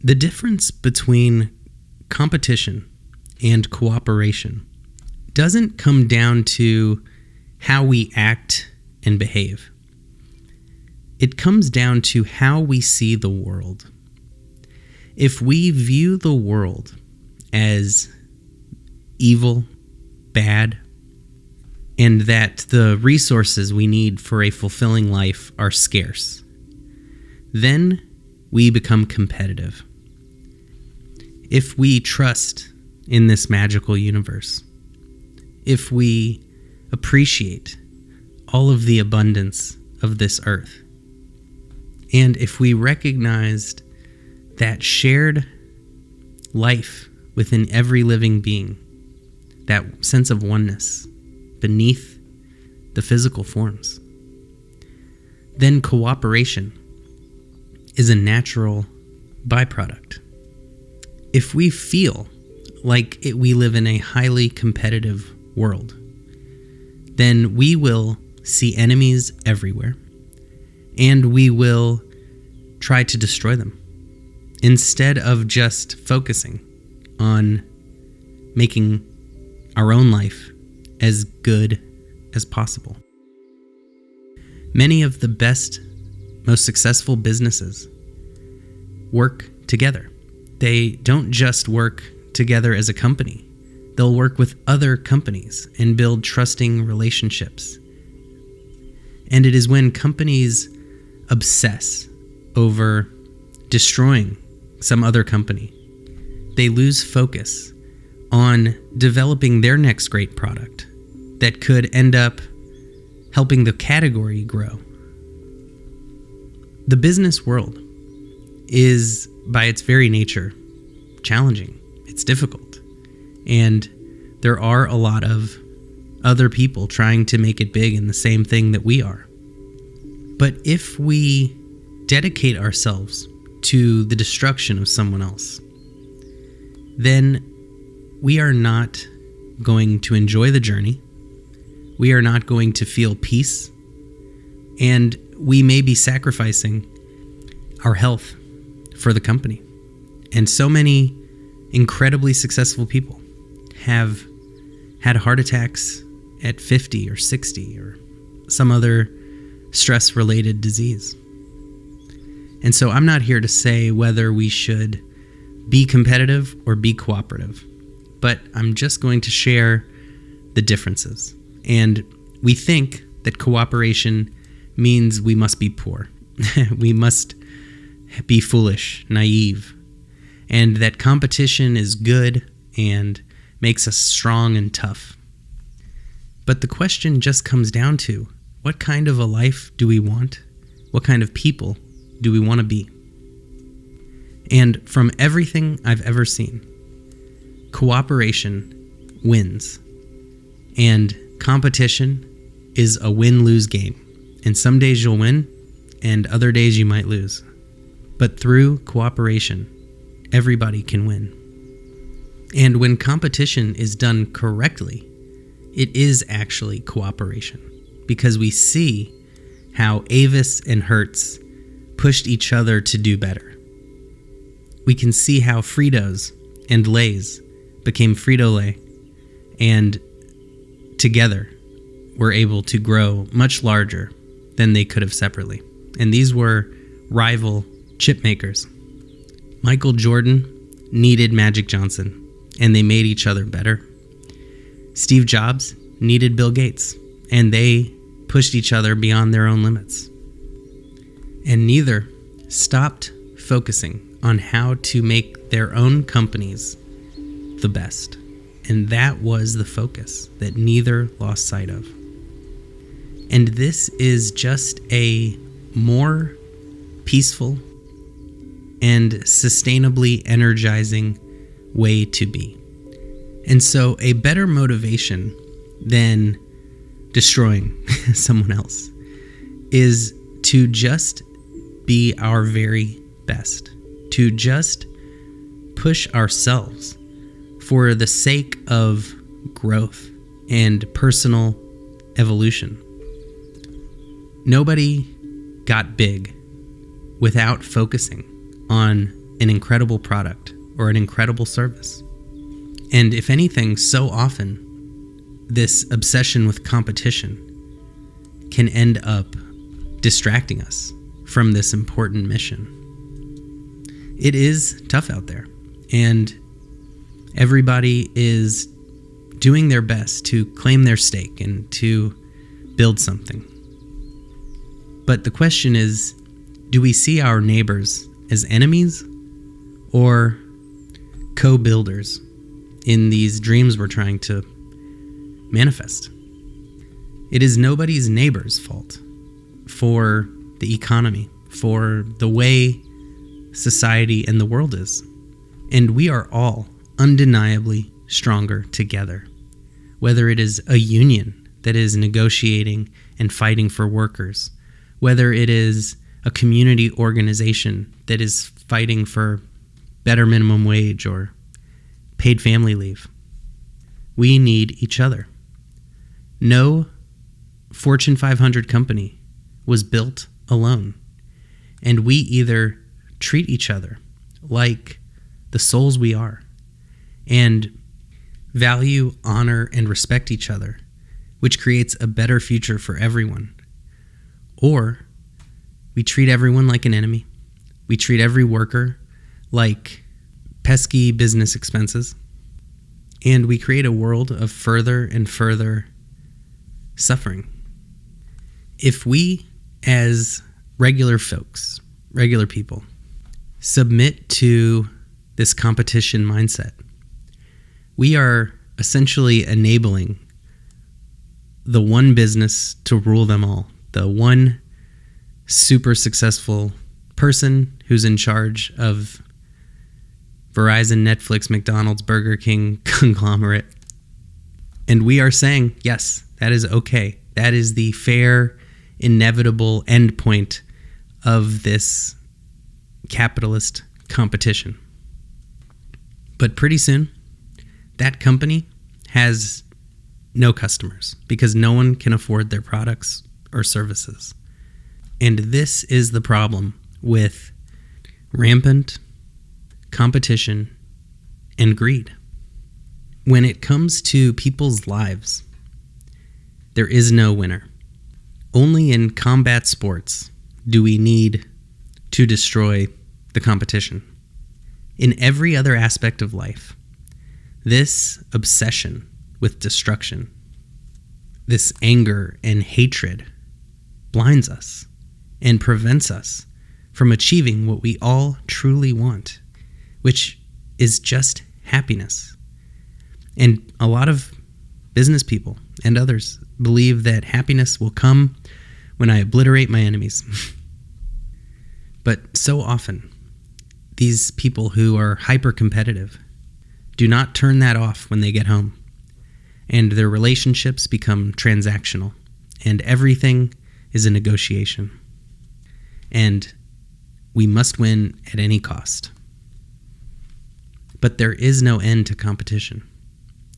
The difference between competition and cooperation doesn't come down to how we act and behave. It comes down to how we see the world. If we view the world as evil, bad, and that the resources we need for a fulfilling life are scarce, then we become competitive. If we trust in this magical universe, if we appreciate all of the abundance of this earth, and if we recognized that shared life within every living being, that sense of oneness beneath the physical forms, then cooperation is a natural byproduct. If we feel like we live in a highly competitive world, then we will see enemies everywhere, and we will try to destroy them, instead of just focusing on making our own life as good as possible. Many of the best, most successful businesses work together. They don't just work together as a company. They'll work with other companies and build trusting relationships. And it is when companies obsess over destroying some other company, they lose focus on developing their next great product that could end up helping the category grow. The business world is, by its very nature, challenging. It's difficult. And there are a lot of other people trying to make it big in the same thing that we are. But if we dedicate ourselves to the destruction of someone else, then we are not going to enjoy the journey. We are not going to feel peace. And we may be sacrificing our health for the company. And so many incredibly successful people have had heart attacks at 50 or 60 or some other stress-related disease. And so I'm not here to say whether we should be competitive or be cooperative, but I'm just going to share the differences. And we think that cooperation means we must be poor. We must be foolish, naive, and that competition is good and makes us strong and tough. But the question just comes down to, what kind of a life do we want? What kind of people do we want to be? And from everything I've ever seen, cooperation wins. And competition is a win-lose game. And some days you'll win, and other days you might lose. But through cooperation, everybody can win. And when competition is done correctly, it is actually cooperation, because we see how Avis and Hertz pushed each other to do better. We can see how Fritos and Lay's became Frito-Lay, and together were able to grow much larger than they could have separately. And these were rival chip makers. Michael Jordan needed Magic Johnson, and they made each other better. Steve Jobs needed Bill Gates, and they pushed each other beyond their own limits. And neither stopped focusing on how to make their own companies the best. And that was the focus that neither lost sight of. And this is just a more peaceful and sustainably energizing way to be. And so a better motivation than destroying someone else is to just be our very best, to just push ourselves for the sake of growth and personal evolution. Nobody got big without focusing on an incredible product or an incredible service. And if anything, so often, this obsession with competition can end up distracting us from this important mission. It is tough out there, and everybody is doing their best to claim their stake and to build something. But the question is, do we see our neighbors as enemies or co-builders in these dreams we're trying to manifest? It is nobody's neighbor's fault for the economy, for the way society and the world is. And we are all undeniably stronger together. Whether it is a union that is negotiating and fighting for workers, whether it is a community organization that is fighting for better minimum wage or paid family leave, we need each other. No Fortune 500 company was built alone, and we either treat each other like the souls we are and value, honor, and respect each other, which creates a better future for everyone, or we treat everyone like an enemy. We treat every worker like pesky business expenses, and we create a world of further and further suffering. If we, as regular folks, regular people, submit to this competition mindset, we are essentially enabling the one business to rule them all, the one super successful person who's in charge of Verizon, Netflix, McDonald's, Burger King conglomerate. And we are saying, yes, that is okay. That is the fair, inevitable endpoint of this capitalist competition. But pretty soon, that company has no customers because no one can afford their products or services. And this is the problem with rampant competition and greed. When it comes to people's lives, there is no winner. Only in combat sports do we need to destroy the competition. In every other aspect of life, this obsession with destruction, this anger and hatred blinds us and prevents us from achieving what we all truly want, which is just happiness. And a lot of business people and others believe that happiness will come when I obliterate my enemies. But so often, these people who are hyper-competitive do not turn that off when they get home, and their relationships become transactional, and everything is a negotiation. And we must win at any cost. But there is no end to competition.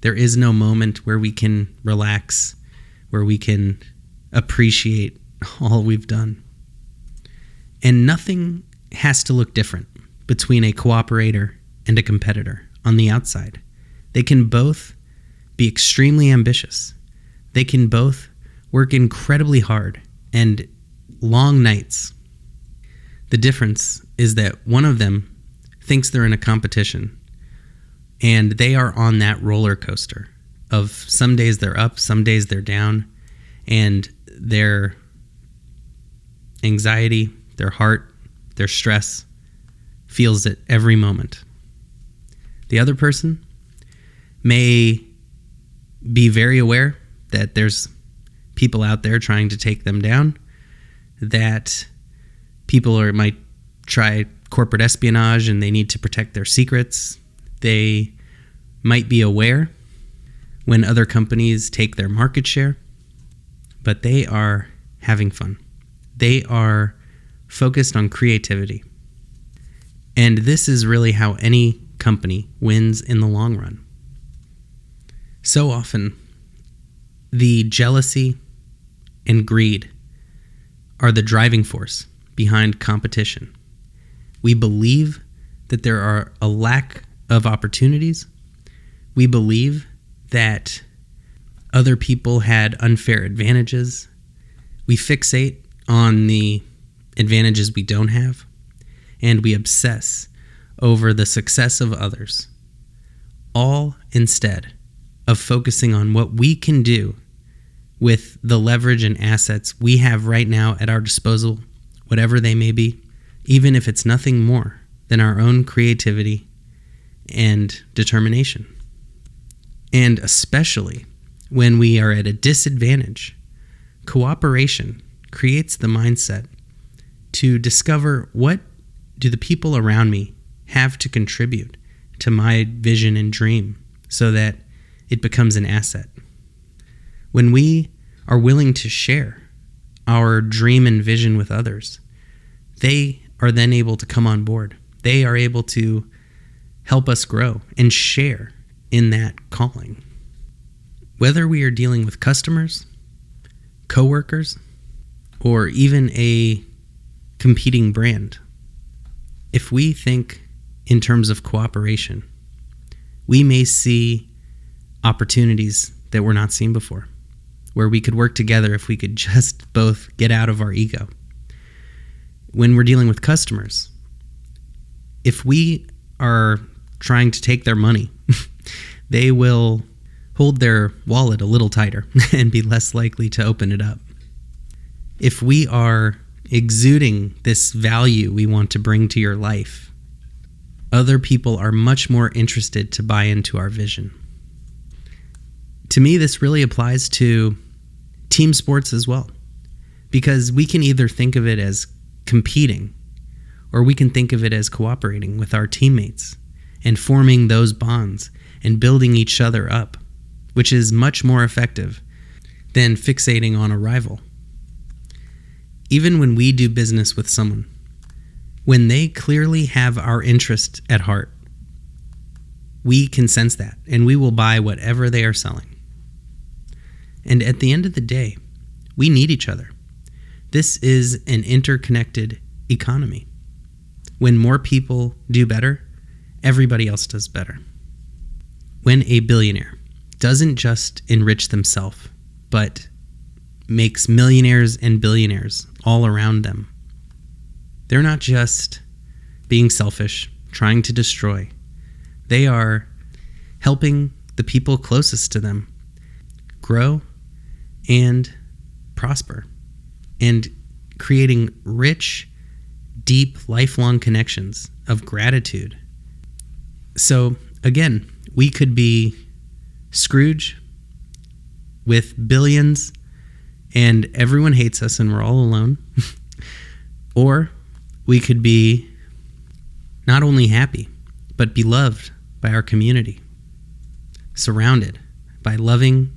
There is no moment where we can relax, where we can appreciate all we've done. And nothing has to look different between a cooperator and a competitor on the outside. They can both be extremely ambitious. They can both work incredibly hard and long nights. The difference is that one of them thinks they're in a competition, and they are on that roller coaster of some days they're up, some days they're down, and their anxiety, their heart, their stress feels it every moment. The other person may be very aware that there's people out there trying to take them down, that people might try corporate espionage and they need to protect their secrets. They might be aware when other companies take their market share, but they are having fun. They are focused on creativity. And this is really how any company wins in the long run. So often, the jealousy and greed are the driving force behind competition. We believe that there are a lack of opportunities. We believe that other people had unfair advantages. We fixate on the advantages we don't have, and we obsess over the success of others, all instead of focusing on what we can do with the leverage and assets we have right now at our disposal, whatever they may be, even if it's nothing more than our own creativity and determination. And especially when we are at a disadvantage, cooperation creates the mindset to discover what do the people around me have to contribute to my vision and dream so that it becomes an asset. When we are willing to share our dream and vision with others, they are then able to come on board. They are able to help us grow and share in that calling. Whether we are dealing with customers, coworkers, or even a competing brand, if we think in terms of cooperation, we may see opportunities that were not seen before, where we could work together if we could just both get out of our ego. When we're dealing with customers, if we are trying to take their money, they will hold their wallet a little tighter and be less likely to open it up. If we are exuding this value we want to bring to your life, other people are much more interested to buy into our vision. To me, this really applies to team sports as well, because we can either think of it as competing, or we can think of it as cooperating with our teammates and forming those bonds and building each other up, which is much more effective than fixating on a rival. Even when we do business with someone, when they clearly have our interest at heart, we can sense that, and we will buy whatever they are selling. And at the end of the day, we need each other. This is an interconnected economy. When more people do better, everybody else does better. When a billionaire doesn't just enrich themselves, but makes millionaires and billionaires all around them, they're not just being selfish, trying to destroy. They are helping the people closest to them grow and prosper, and creating rich, deep, lifelong connections of gratitude. So again, we could be Scrooge with billions and everyone hates us and we're all alone. Or we could be not only happy, but beloved by our community, surrounded by loving,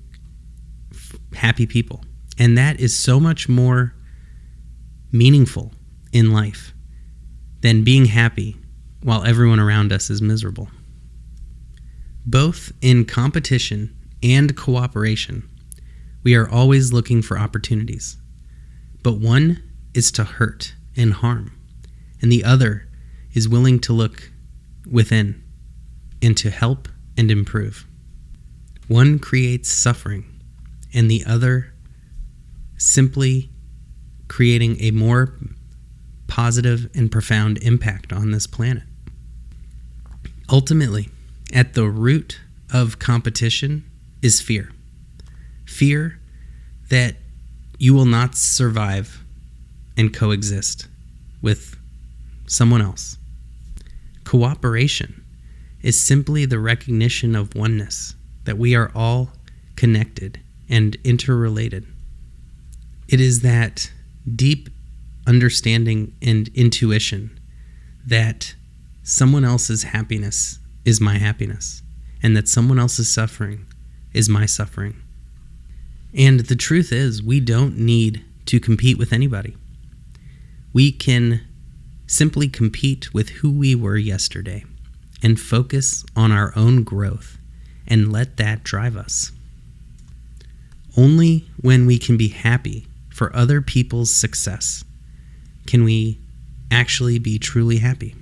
happy people. And that is so much more meaningful in life than being happy while everyone around us is miserable. Both in competition and cooperation, we are always looking for opportunities. But one is to hurt and harm, and the other is willing to look within and to help and improve. One creates suffering, and the other simply creating a more positive and profound impact on this planet. Ultimately, at the root of competition is fear. Fear that you will not survive and coexist with someone else. Cooperation is simply the recognition of oneness, that we are all connected and interrelated. It is that deep understanding and intuition that someone else's happiness is my happiness, and that someone else's suffering is my suffering. And the truth is, we don't need to compete with anybody. We can simply compete with who we were yesterday and focus on our own growth and let that drive us. Only when we can be happy for other people's success can we actually be truly happy.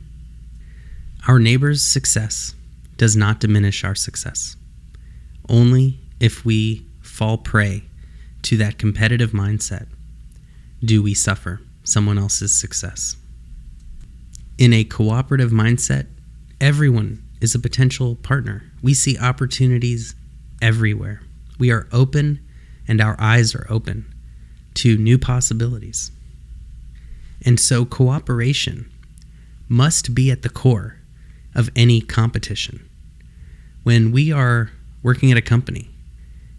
Our neighbor's success does not diminish our success. Only if we fall prey to that competitive mindset do we suffer someone else's success. In a cooperative mindset, everyone is a potential partner. We see opportunities everywhere. We are open, and our eyes are open to new possibilities. And so cooperation must be at the core of any competition. When we are working at a company,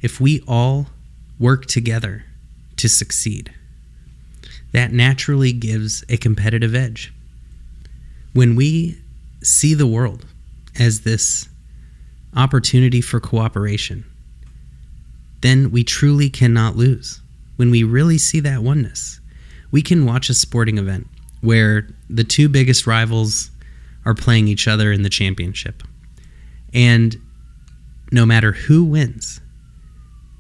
if we all work together to succeed, that naturally gives a competitive edge. When we see the world as this opportunity for cooperation, then we truly cannot lose. When we really see that oneness, we can watch a sporting event where the two biggest rivals are playing each other in the championship. And no matter who wins,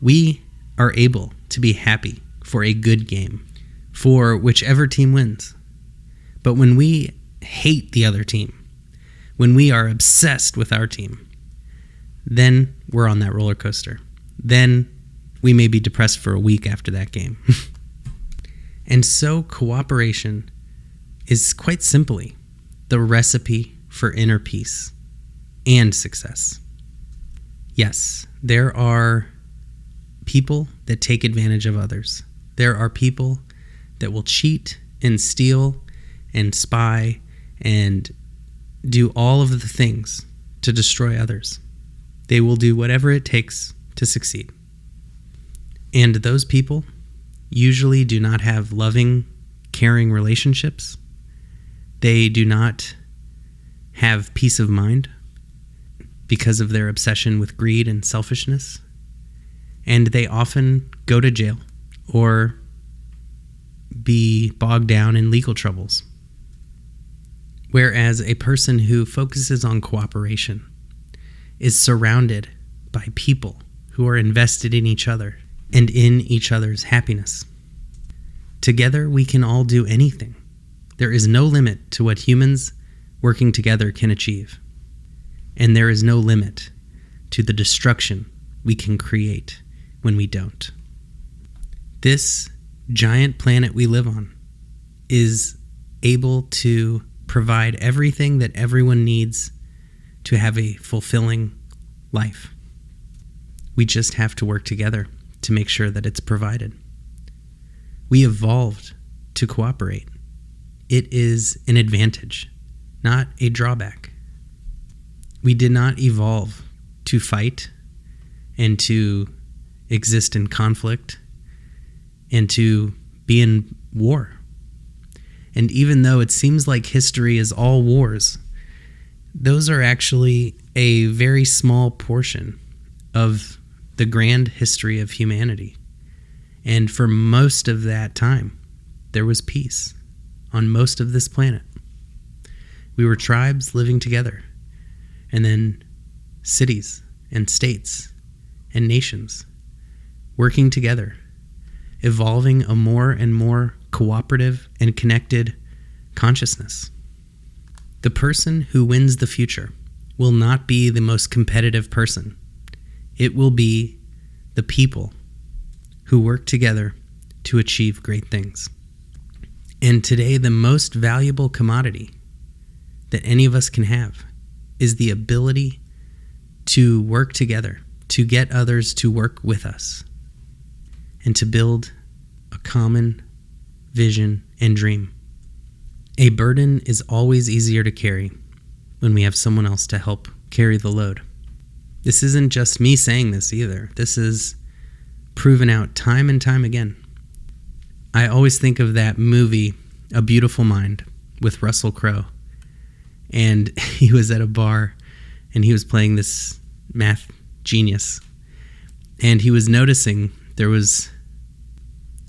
we are able to be happy for a good game, for whichever team wins. But when we hate the other team, when we are obsessed with our team, then we're on that roller coaster. Then we may be depressed for a week after that game. And so cooperation is quite simply the recipe for inner peace and success. Yes, there are people that take advantage of others. There are people that will cheat and steal and spy and do all of the things to destroy others. They will do whatever it takes to succeed. And those people usually do not have loving, caring relationships. They do not have peace of mind because of their obsession with greed and selfishness. And they often go to jail or be bogged down in legal troubles. Whereas a person who focuses on cooperation is surrounded by people who are invested in each other and in each other's happiness. Together, we can all do anything. There is no limit to what humans working together can achieve. And there is no limit to the destruction we can create when we don't. This giant planet we live on is able to provide everything that everyone needs to have a fulfilling life. We just have to work together to make sure that it's provided. We evolved to cooperate. It is an advantage, not a drawback. We did not evolve to fight and to exist in conflict and to be in war. And even though it seems like history is all wars, those are actually a very small portion of the grand history of humanity. And for most of that time, there was peace on most of this planet. We were tribes living together, and then cities and states and nations working together, evolving a more and more cooperative and connected consciousness. The person who wins the future will not be the most competitive person. It will be the people who work together to achieve great things. And today, the most valuable commodity that any of us can have is the ability to work together, to get others to work with us, and to build a common vision and dream. A burden is always easier to carry when we have someone else to help carry the load. This isn't just me saying this either. This is proven out time and time again. I always think of that movie, A Beautiful Mind, with Russell Crowe. And he was at a bar and he was playing this math genius. And he was noticing there was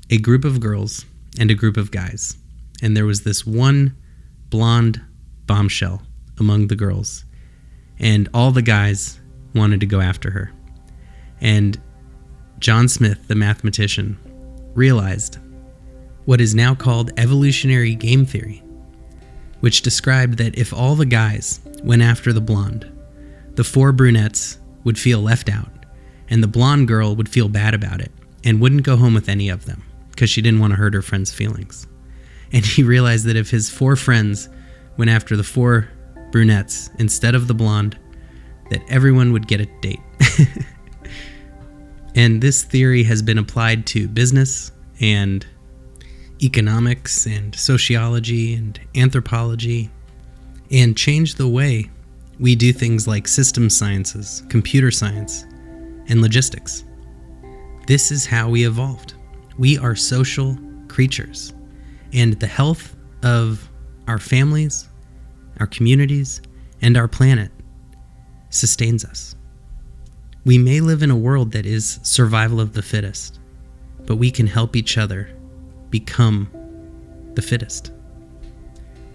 a group of girls and a group of guys. And there was this one blonde bombshell among the girls. And all the guys wanted to go after her. And John Smith, the mathematician, realized what is now called evolutionary game theory, which described that if all the guys went after the blonde, the 4 brunettes would feel left out, and the blonde girl would feel bad about it and wouldn't go home with any of them because she didn't want to hurt her friend's feelings. And he realized that if his 4 friends went after the 4 brunettes instead of the blonde, that everyone would get a date. And this theory has been applied to business and economics and sociology and anthropology, and changed the way we do things like system sciences, computer science, and logistics. This is how we evolved. We are social creatures, and the health of our families, our communities, and our planet sustains us. We may live in a world that is survival of the fittest, but we can help each other become the fittest.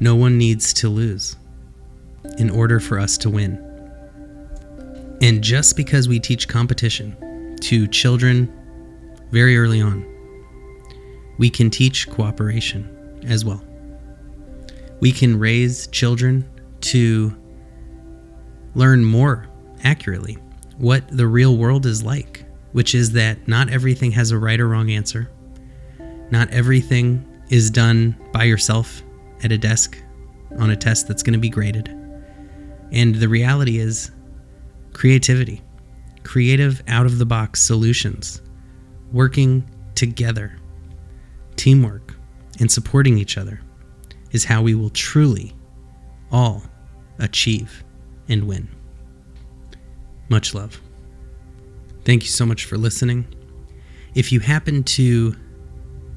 No one needs to lose in order for us to win. And just because we teach competition to children very early on, we can teach cooperation as well. We can raise children to learn more accurately what the real world is like, which is that not everything has a right or wrong answer. Not everything is done by yourself at a desk on a test that's going to be graded. And the reality is creativity, creative out-of-the-box solutions, working together, teamwork, and supporting each other is how we will truly all achieve and win. Much love. Thank you so much for listening. If you happen to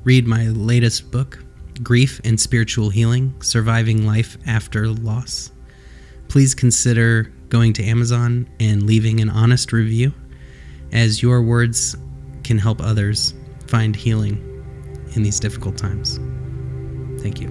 read my latest book, Grief and Spiritual Healing: Surviving Life After Loss, please consider going to Amazon and leaving an honest review, as your words can help others find healing in these difficult times. Thank you.